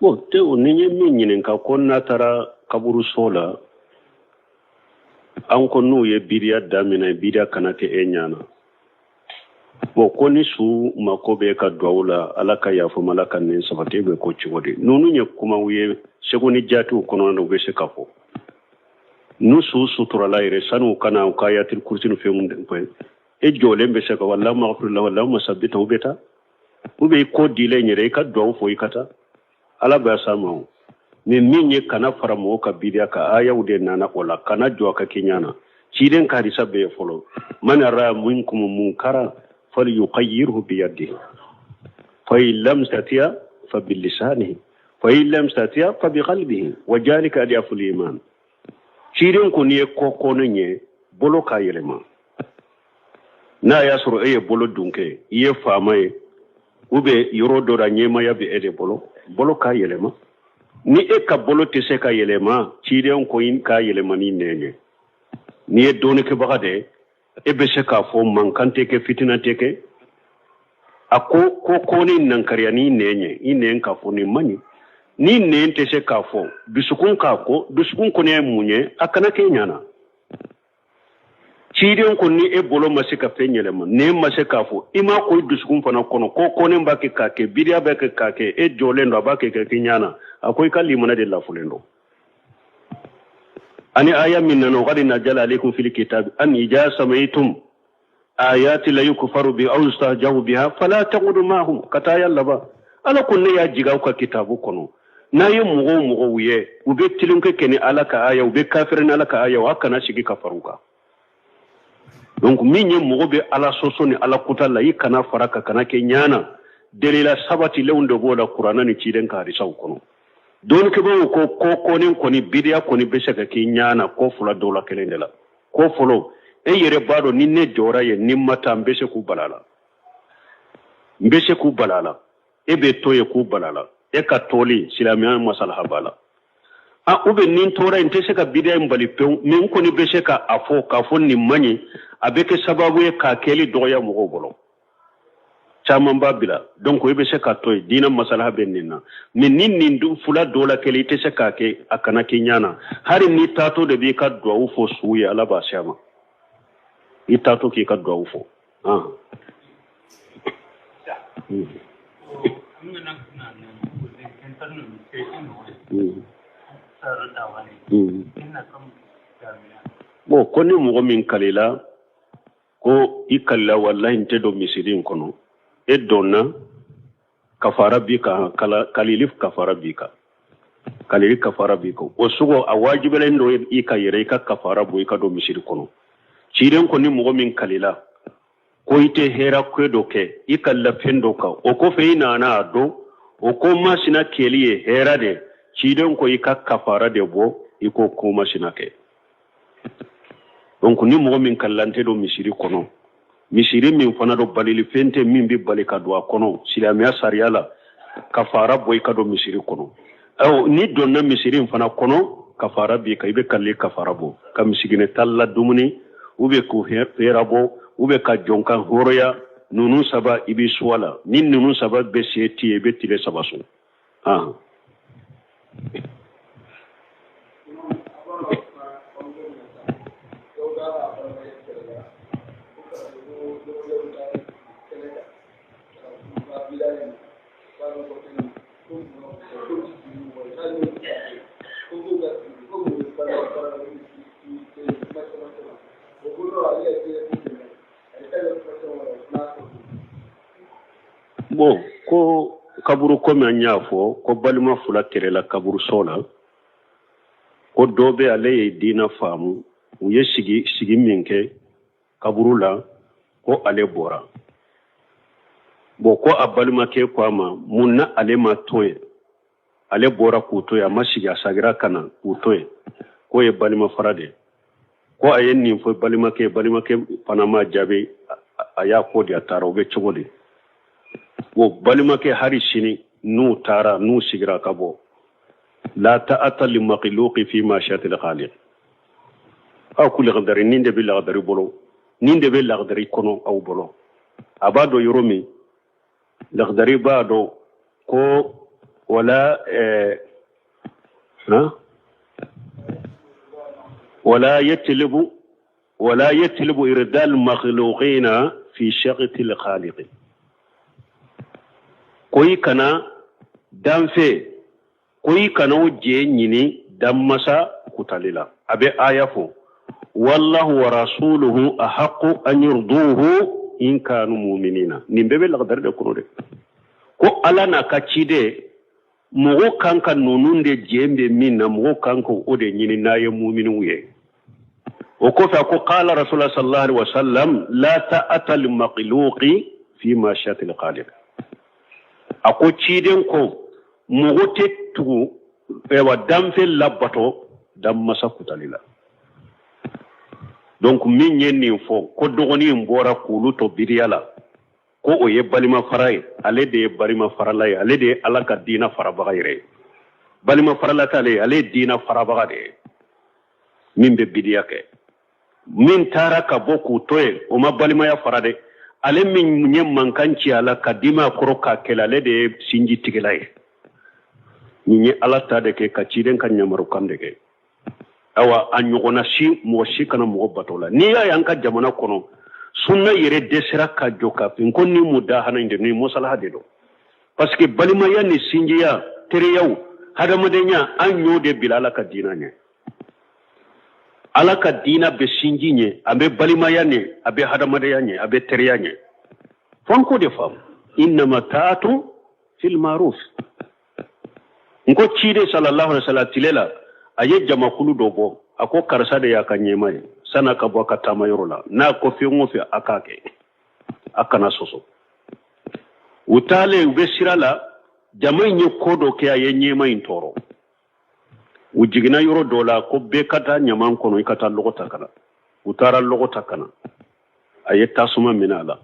Bon, te o ni ye min ɲininka ko n'a taara kaburuso la an ko n'u ye biriya daminɛ biriya kana kɛ e ɲana bon ko ni su mako bɛ ka duwawu la ala ka yafama ala ka nin sabati bɛ ko cogo di ninnu ye kumaw ye segu ni jaatiw kɔnɔna na u bɛ se ka fɔ n'u su suturala yɛrɛ sani u kana u ka ayatil kursi ni fɛnw fɛ e jɔlen bɛ se ka wala maghfirullah wala masabita u bɛ taa u bɛ ko dilen yɛrɛ i ka duwawu fɔ i ka taa ala b'a sama o mais min ye kana fara mɔgɔw ka biriya ka ayaw de nana o la kana jɔ ka kɛ ɲana ciden ka hadisa bɛ ye fɔlɔ man ara minkum munkara falyughayyirhu biyadihi fa in lam yastati' fa bilisanihi fa in lam yastati' fa biqalbihi wa dhalika ad'afu al-iman ciden ko ni ye ko ne ye bolo ka yɛlɛma n'a y'a sɔrɔ e ye bolo dunke i ye faama ye ou bien yɔrɔ dɔ la ɲɛmaya bɛ e de bolo ka yɛlɛma ni e ka bolo tɛ se ka yɛlɛma ciden ko in ka yɛlɛma ni nɛɲɛ ni ye dɔɔnikɛbaga de e bɛ se k'a fɔ mankan tɛ kɛ fitina tɛ kɛ a ko ni nankariya ni nɛɲɛ i nɛn k'a fɔ nin man ɲi ni nɛn tɛ se k'a fɔ dusukun k'a ko dusukun kɔni ye mun ye a kana kɛ ɲana ciden ko ni e bolo ma se ka fɛn yɛlɛma nɛn ma se k'a fɔ i ma ko i dusukun fana kɔnɔ ko ne b'a kɛ k'a kɛ biriya bɛ kɛ k'a kɛ e jɔlen don a b'a kɛ ɲana a ko i ka limana de lafulen don ani aya min nana qad najala alaykum fil kitab an ija samaytum ayati la yukfaru bi aw yustahjahu biha fala taqudu mahum kata yalla ba ala kun ne ya jigaw ka kitabu kono na ye mɔgɔw ye u bɛ tilunke kɛ ni ala ka aya u bɛ kafir ni ala ka aya wa kana sigi ka faruka donc min ye mɔgɔ bɛ ala soso ni ala kuta la i kana faraka kana kɛ ɲana delila sabati lew de b'o la kurana ni ciden ka hadisaw kɔnɔ don ke bo ko ni koni bidiya koni be se ka ki ɲana ko fula dawla kelen de la ko folo e yere bado ni ne jora ye ni mata be se ku balala e be to ye ku balala e ka toli silamiya masalaha bala a ube nin tora inte se ka bidiya mbali pew min koni be se ka afo ka fo ni mani abeke sababu ye ka keli doya mo bolo caman b'a bila donc i bɛ se ka to yen diinɛ masalaha bɛ nin na mais ni nin dun fula dɔ la kelen i tɛ se k'a kɛ a kana kɛ ɲana hali ni taatɔ de b'i ka duwawu fɔ su ye ala b'a se a ma i taatɔ k'i ka duwawu fɔ bon ko ni mɔgɔ min kalila ko i kalila wallahi n tɛ don misiri in kɔnɔ e donna kafara bi ka kalili kafara bi ka o sugo a wajibelen do i ka yɛrɛ i ka kafara bo i ka do misiri kɔnɔ ciren ko ni mɔgɔ min kalila ko i tɛ hera ko dɔ kɛ i ka lafiɲɛ dɔ kan o kɔfɛ i nana a dɔn o ko masina kɛli ye hera de ciren ko i ka kafara de bɔ i ko masina kɛ donc ni mɔgɔ min kalila n tɛ do misiri kɔnɔ misiri min fana do balili fente min bi bali ka do a kono silamiya sariya la kafara boy ka do misiri kono ni donna misiri fana kono kafara bi ka ibe kalli kafara bo ka misigine talla dumuni ube ko hera bo ube ka jonka horoya nunu saba ibi suwala ni nunu saba be seti ibe tile saba so bon ko kaburu komi an y'a fɔ ko balima fula kɛrɛla kaburu so la ko dɔ bɛ ale ye diina faamu u ye sigi min kɛ kaburu la ko ale bɔra bon ko a balimakɛ ko a ma mun na ale ma to yen ale bɔra k'u to yen a ma sigi a sagira ka na k'u to yen ko ye balima fara de ko a ye nin fɔ balimakɛ fana ma jaabi a y'a ko de a taara o bɛ cogo di bon balimakɛ hali sini n'u taara n'u sigira ka bɔ la ta'ata li makhluqi fi ma shatil khaliq aw kulli qadari nin de bi lagdari bolo nin de be lagdari kono aw bolo a b'a dɔn yɔrɔ min lakhdari bado ko wala ولا يطلب إرضاء المخلوقين في شغف الخالق كوي كنا دانفي كوي كنا وجه نيني دمسا كتاليلا أبي آيافو والله ورسوله أحق أن يرضوه إن كانوا مؤمنين نمبي لغدر دي كنو دي ko ala na ka cide mogo kanka nonun de jembe min na mogo kanka o de nyini na ye mu'minu ye o ko fa ko qala rasulullah sallallahu alaihi wasallam la ta'ata lil makhluqi fi ma shati al khaliq ako ciden ko mogo tettu e wa damfe labato dam masakutalila donc min yenni fo ko dogoni mbora kulu to bidiyala ko o ye balima faray ale de balima faralay ale de alaka dina farabagayre balima faralata ale dina farabagade min be bidiyake min tara ka boku toye o ma balima ya farade ale min nyem mankanci ala kadima koroka kelale de sinji tigilay ni ala ta de ke kaciden kan nyamaru kande ke awa anyogona si mo shi kana mo batola ni ya yanka jamana kono sunna yere desira ka joka fin ko ni mudahana inde ni musalaha de do parce que balima ya ni sinjiya tere yaw hada madenya anyo de bilala ka dina ne ala ka dina be sinjinye abe balima ya ne abe hada madenya ne abe tere ya ne fon ko de fam inma ta'atu fil ma'ruf ngo cide sallallahu alaihi wasallam tilela aye jama kulu dobo ako karsa da ya kanye mai sana ka boka tama yorola na ko fi ngofi akake akana soso utale ube sirala jama nye kodo ke aye nyema intoro ujigina yoro dola ko be kata nyaman kono ikata logota kana utara logota kana aye tasuma minala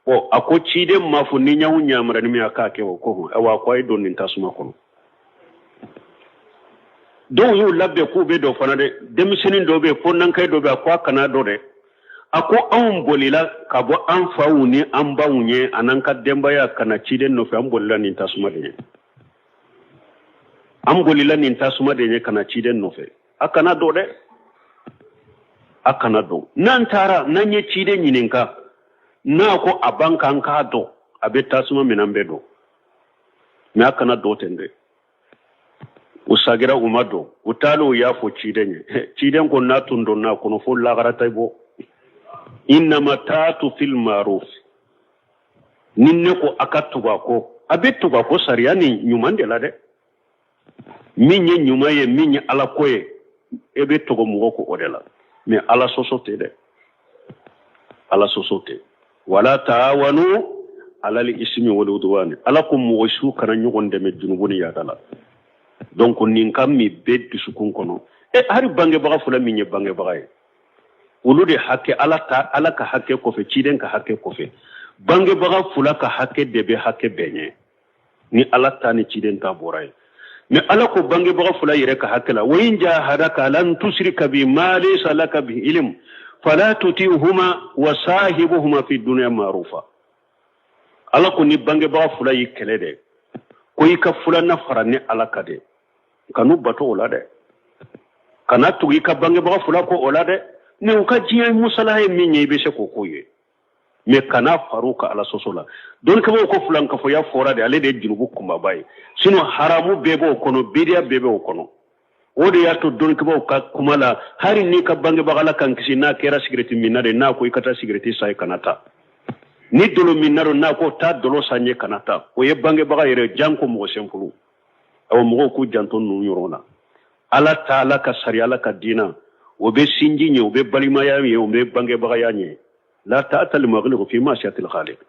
o ako cide mafu ni nyawu nyamara ni mi akake ko awa ko ay don ni tasuma kono don yu labbe ku be do fana de demisinin do be fo nan kay do be akwa kana do de ako an bolila ka bo an fawuni an bawunye anan ka demba ya kana ciden no fe an bolila nin tasuma de an bolila nin tasuma de kana ciden no fe akana do de akana do nan tara nan ye ciden yininka na ko abanka an ka do abe tasuma minan be do me akana do tende usagira umado utalo ya fo ciden ko natundo na kono fo lagarata bo inna matatu fil ma'ruf ninne ko akatuba ko abetuba ko sariani nyumande la de minye nyumaye minye ala koye ebe togo mugo ko odela mais ala sosote de ala sosote wala taawanu ala li ismi wal udwan ala kum mugo shu kana nyugonde me junubuni ya dala donc nin kam mi beddu sukun kono e hari bange baga fula minye bange baga ulu de hakke ala ka hakke ko fe ciden ka hakke ko fe bange baga fula ka hakke debe hakke benye ni ala ta ni ciden ta boray mais ala ko bange baga fula yere ka hakke la wayin ja hadaka lan tusrika bi ma laysa laka bi ilm fala tutihuma wa sahibuhuma fi dunya ma'rufa ala ko ni bange baga fula yi kele de ko yi ka fula na fara ni ala ka de kanu bato ola de kana tugi ka bange baga fula ko ola de ne uka jiya musalahe minye be se ko koye me kana faruka ala sosola don ka ko fulan ka fo ya fora de ale de jinubu kuma bay sino haramu bebo kono bidia bebo kono ode ya to don ka kuma la hari ni ka bange baga la kan kisi na kera sigreti minade na ko ikata sigreti sai kanata ni dolo minaro na ko ta dolo sanye kanata o ye bange baga yere janko mo sempulu aw mo ko janton nu yorona ala taala ka sari ala ka dina o be sinji nye o be balima ya ye o be bange baga ya nye la ta'tal maghlub fi ma shatil khaliq